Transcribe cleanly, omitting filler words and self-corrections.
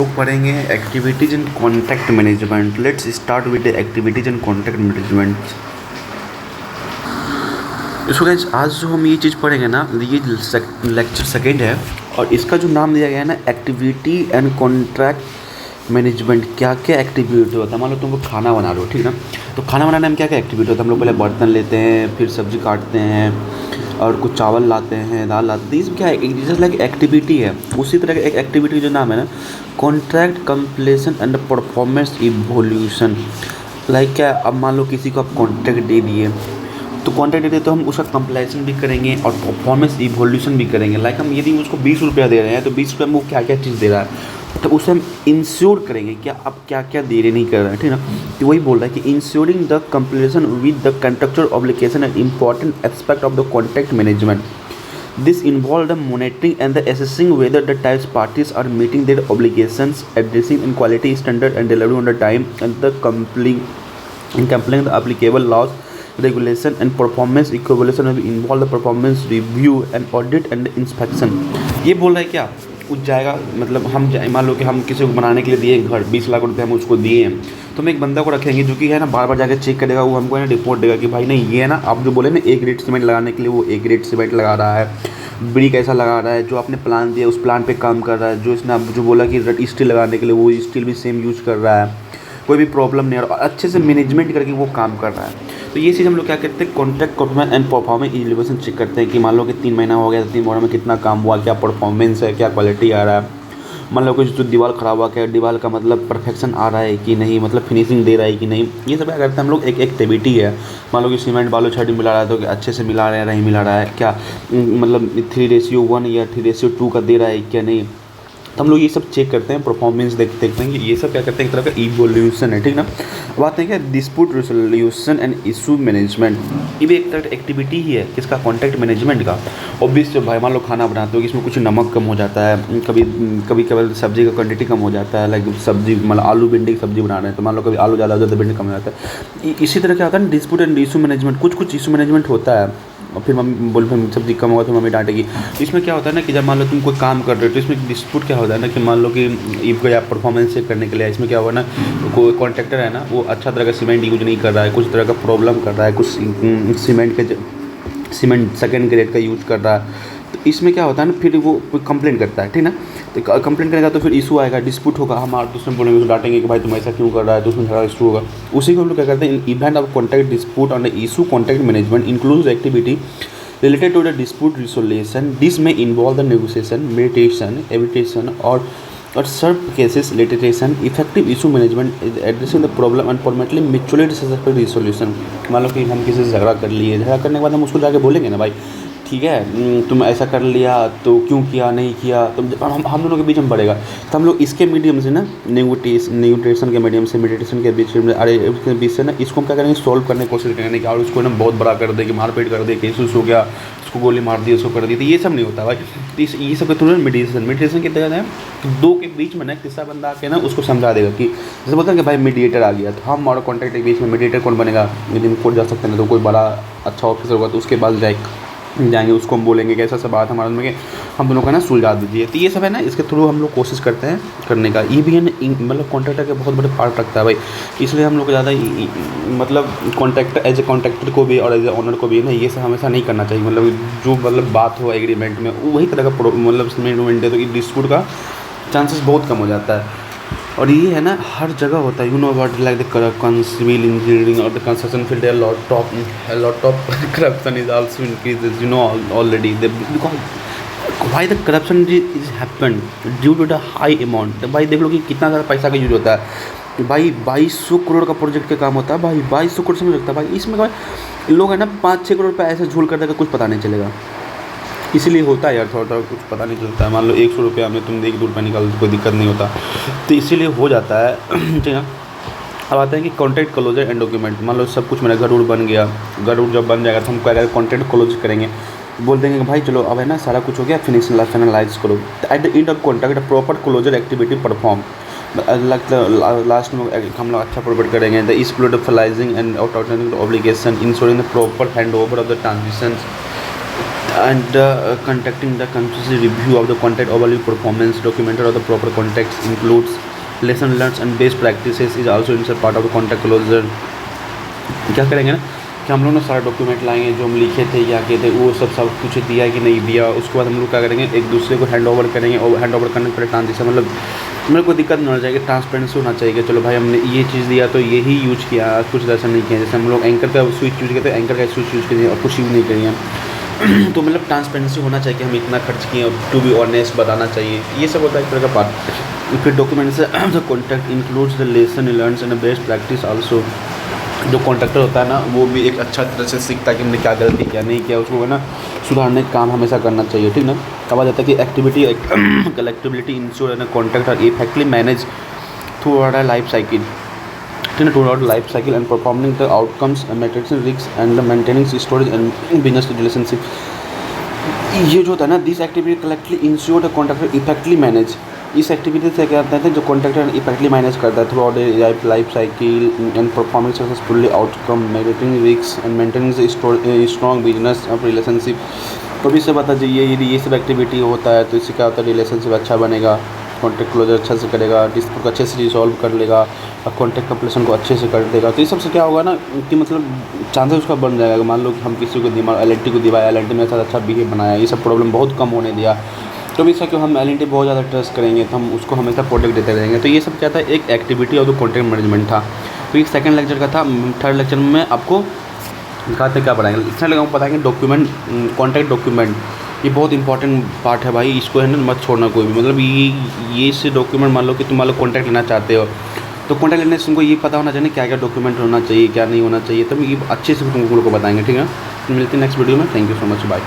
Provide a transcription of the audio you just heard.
तो पढ़ेंगे activities in contact management. Let's start with the activities in contact management. इसको guys आज जो हम ये चीज़ पढ़ेंगे ना, ये लेक्चर सेकेंड है और इसका जो नाम दिया गया है ना, एक्टिविटी एंड कॉन्ट्रैक्ट मैनेजमेंट। क्या क्या एक्टिविटी होता है? मान लो तुम लोग खाना बना रहे हो, ठीक ना? तो खाना बनाने में क्या क्या एक्टिविटी होता है? हम लोग पहले बर्तन लेते हैं, फिर सब्जी काटते हैं और कुछ चावल लाते हैं, दाल लाते हैं। इसमें क्या है, जैसे लाइक एक्टिविटी है। उसी तरह एक एक्टिविटी जो नाम है ना, contract completion and performance evolution. Like क्या, अब मान लो किसी को आप कॉन्ट्रैक्ट दे दिए, तो कॉन्ट्रैक्ट दे तो हम उसका कंप्लीशन भी करेंगे और परफॉर्मेंस इवोल्यूशन भी करेंगे। लाइक हम यदि उसको 20 रुपया दे रहे हैं तो 20 रुपये में वो क्या क्या चीज़ दे रहा है, तो उसे हम इंश्योर करेंगे क्या अब क्या क्या दे रहे नहीं कर रहे हैं, ठीक ना? तो वही बोल रहा है कि ensuring the completion with the contractual obligation and important aspect of the contract management. This involved the monitoring and the assessing whether the types parties are meeting their obligations, addressing in quality standard and delivering on the time, and the complying the applicable laws, regulation and performance evaluation will involve the performance review and audit and inspection। ये बोल रहा है क्या, कुछ जाएगा मतलब हम मान लो कि हम किसी को बनाने के लिए दिए घर 20 लाख रुपए हम उसको दिए हैं, तो हम एक बंदा को रखेंगे जो कि है ना बार बार जाकर चेक करेगा। वो हमको है ना रिपोर्ट देगा कि भाई नहीं ये है ना, आप जो बोले ना एक ग्रेड सीमेंट लगाने के लिए वो एक ग्रेड सीमेंट लगा रहा है, ब्रिक ऐसा लगा रहा है, जो आपने प्लान दिया उस प्लान पे काम कर रहा है, जो इसने जो बोला कि स्टील लगाने के लिए वो स्टील भी सेम यूज़ कर रहा है, कोई भी प्रॉब्लम नहीं है और अच्छे से मैनेजमेंट करके वो काम कर रहा है। तो ये चीज़ हम लोग क्या करते हैं, contract performance and performance evaluation check करते हैं कि मान लो कि 3 महीना हो गया, 3 महीने में कितना काम हुआ, क्या परफॉर्मेंस है, क्या क्वालिटी आ रहा है। मान लो कुछ जो दीवार ख़राब हुआ, क्या दीवार का मतलब परफेक्शन आ रहा है कि नहीं, मतलब फिनिशिंग दे रहा है कि नहीं। ये सब क्या करते हैं हम लोग, एक एक्टिविटी है। मान लो कि सीमेंट बालू छड़ मिला रहा है तो अच्छे से मिला रहे हैं, नहीं मिला रहा है क्या, मतलब 3:1 या 3:2 का दे रहा है क्या नहीं। तो हम लोग ये सब चेक करते हैं, परफॉर्मेंस देखते हैं कि ये सब क्या करते हैं, एक तरह का इवोल्यूशन है, ठीक ना? अब आते हैं क्या, dispute resolution and issue management. ये भी एक तरह की एक्टिविटी ही है किसका, कॉन्ट्रैक्ट मैनेजमेंट का। ऑब्वियस भाई मान लो खाना बनाते हो कि इसमें कुछ नमक कम हो जाता है, कभी कभी कभी सब्जी का क्वान्टिटी कम हो जाता है। लाइक सब्जी मतलब आलू भिंडी की सब्जी बना रहे हैं तो मान लो कभी आलू ज़्यादा हो जाता है, भिंडी कम हो जाता है। इसी तरह क्या होता है ना, डिस्प्यूट एंड इशू मैनेजमेंट। कुछ इशू मैनेजमेंट होता है और फिर मम्मी बोल फिर सब्जी कम होगा तो मम्मी डांटेगी। इसमें क्या होता है ना कि जब मान लो तुम कोई काम कर रहे हो तो इसमें डिस्प्यूट क्या होता है ना कि मान लो कि इफ या परफॉर्मेंस चेक करने के लिए इसमें क्या हुआ ना, कोई कॉन्ट्रैक्टर है ना वो अच्छा तरह का सीमेंट यूज नहीं कर रहा है, कुछ तरह का प्रॉब्लम कर रहा है, कुछ सीमेंट सेकेंड ग्रेड का यूज कर रहा है। तो इसमें क्या होता है ना, फिर वो कोई कंप्लेंट करता है, ठीक ना? तो कंप्लेंट करेगा तो फिर इशू आएगा, डिस्प्यूट होगा, हमारे तो उसमें बोलेंगे, डांटेंगे कि भाई तुम ऐसा क्यों कर रहा है, तो उसमें झगड़ा इशू होगा। उसी को हम लोग क्या करते हैं, event of contract dispute on the issue contract management includes activity related to the dispute resolution. This may involve the negotiation, mediation, arbitration, or some cases litigation. Effective issue management is addressing the problem and permanently mutually satisfactory resolution। मान लो कि हम किसी से झगड़ा कर लिए, झगड़ा करने के बाद हम उसको जाके बोलेंगे ना भाई ठीक है तुम ऐसा कर लिया तो क्यों किया, नहीं किया, तो हम दोनों के बीच में बढ़ेगा। तो हम लोग इसके मीडियम से ना नेगोटिएशन के मीडियम से, मेडिटेशन के बीच में, अरे इसके बीच से ना इसको हम क्या करेंगे, सॉल्व करने की कोशिश करेंगे कि और उसको ना बहुत बड़ा कर दे कि मारपीट कर दे, केस हो गया, उसको गोली मार दी, उसको कर दी। तो ये सब नहीं होता भाई। तो ये सब थोड़ा मेडिटेशन के तहत है कि दो के बीच में ना तीसरा बंदा आके ना उसको समझा देगा कि जैसे बोलते हैं कि भाई मीडिएटर आ गया, तो हम और कॉन्ट्रैक्ट के बीच में मीडिएटर कौन बनेगा, यदि कोर्ट जा सकते हैं तो कोई बड़ा अच्छा ऑफिसर होगा तो उसके पास जाएंगे, उसको हम बोलेंगे कि ऐसा सा बात हमारे में कि हम दोनों का ना सुलझा दीजिए। तो ये सब है ना, इसके थ्रू हम लोग कोशिश करते हैं करने का। ये भी है ना मतलब कॉन्ट्रैक्टर के बहुत बड़े पार्ट रखता है भाई, इसलिए हम लोग ज़्यादा मतलब कॉन्ट्रैक्टर एज ए कॉन्ट्रैक्टर को भी और एज ए ऑनर को भी है ना ये सब हमेशा नहीं करना चाहिए। मतलब जो मतलब बात हो एग्रीमेंट में वही तरह का मतलब है, तो डिस्प्यूट का चांसेस बहुत कम हो जाता है। और ये है ना हर जगह होता है, you know about like the civil engineering और the construction field, lot of corruption is also increases, you know already because why the corruption is happen due to the high amount. भाई देख लो कि कितना ज़्यादा पैसा का यूज होता है भाई, 2200 करोड़ का प्रोजेक्ट का काम होता है भाई, 2200 करोड़ समझ सकता है भाई। इसमें भाई लोग है ना 5-6 करोड़ रुपये ऐसे झूल कर देगा, कुछ पता नहीं चलेगा। इसीलिए होता है यार थोड़ा कुछ पता नहीं चलता है। मान लो 100 रुपया में तुम 1 रुपया निकाल कोई दिक्कत नहीं होता, तो इसीलिए हो जाता है, ठीक है। अब आता है कि कॉन्ट्रैक्ट क्लोजर एंड डॉक्यूमेंट। मान लो सब कुछ मेरा घर बन गया, घर जब बन जाएगा तो हम क्या करेंगे, कॉन्ट्रैक्ट क्लोज करेंगे, बोल देंगे कि भाई चलो अब है ना सारा कुछ हो गया, फाइनलाइज करो। At the end of contract proper closure activity perform, last में हम लोग अच्छा प्रोवाइड करेंगे। The is productizing and obligation ensuring the proper hand over of the transaction and conducting the conscious review of the content overview performance documented of the proper context includes lesson learned and best practices is also inside part of the contact closure. क्या करेंगे ना कि हम लोग ना सारा document लाएंगे जो हम लिखे थे क्या किए थे वो सब कुछ दिया कि नहीं दिया, उसके बाद हम लोग क्या करेंगे एक दूसरे को हैंड ओवर करेंगे और हैंड ओवर करने पर ट्रांजेक्शन मतलब मेरे को दिक्कत नहीं होना चाहिए, ट्रांसपेरेंसी होना चाहिए कि चलो भाई हमने ये चीज़ दिया तो यही यूज किया, कुछ ऐसा नहीं किया जैसे हम लोग एंकर का स्विच यूज किया तो एंकर का स्विच यूज करिए और कुछ यूज नहीं करिए तो मतलब ट्रांसपेरेंसी होना चाहिए कि हम इतना खर्च किए और टू बी ऑनेस्ट बताना चाहिए, ये सब होता है एक तरह का पार्ट। फिर डॉक्यूमेंट से the contact includes the lesson learns and best practice also. जो कॉन्ट्रैक्टर होता है ना वो भी एक अच्छा तरह से सीखता है कि हमने क्या गलती क्या नहीं किया, उसको है ना सुधारने का काम हमेशा करना चाहिए, ठीक ना। तब आ जाता है कि activity collectivity ensure and contractor effectively manage throughout life cycle, ठीक ना, throughout life cycle and performing the outcomes and metrics risk and maintaining storage and business relationship. ये जो होता है ना this activity correctly ensure the contractor effectively manage, इस activity से क्या करते हैं जो कॉन्ट्रैक्टर इफेक्टली मैनेज करता है through out life cycle and performing successfully outcome managing risk and maintaining strong business of relationship. तो भी से बता चाहिए यदि ये सब एक्टिविटी होता है तो इससे क्या होता है रिलेशनशिप अच्छा बनेगा, कॉन्ट्रैक्ट क्लोजर अच्छा से करेगा, डिस्प्यूट को अच्छे से रिजॉल्व कर लेगा और कॉन्ट्रैक्ट कंप्लीशन को अच्छे से कर देगा। तो ये सबसे क्या होगा ना कि मतलब चांसेस उसका बन जाएगा। मान लो कि हम किसी को दिमाग एल को दिवाया, एल मेरे साथ अच्छा बिहेव बनाया, ये सब प्रॉब्लम बहुत कम होने दिया, तो भी इसका क्यों हम एल बहुत ज़्यादा ट्रस्ट करेंगे तो हम उसको हमेशा प्रोटेक्ट देते रहेंगे। तो ये सब क्या था एक एक्टिविटी और कॉन्ट्रैक्ट मैनेजमेंट था। तो ये सेकंड लेक्चर का था। थर्ड लेक्चर में मैं आपको दिखाते क्या पढ़ाएंगे, इतना लगा पढ़ाएंगे डॉक्यूमेंट कॉन्ट्रैक्ट डॉक्यूमेंट, ये बहुत इंपॉर्टेंट पार्ट है भाई, इसको है ना मत छोड़ना कोई भी। मतलब ये से डॉक्यूमेंट मान लो कि तुम मान लो कॉन्ट्रैक्ट लेना चाहते हो तो कॉन्ट्रैक्ट लेने से तुमको ये पता होना चाहिए क्या क्या डॉक्यूमेंट होना चाहिए क्या नहीं होना चाहिए, तो ये अच्छे से तुम लोग को बताएंगे, ठीक है। मिलते हैं नेक्स्ट वीडियो में। Thank you so much, bye.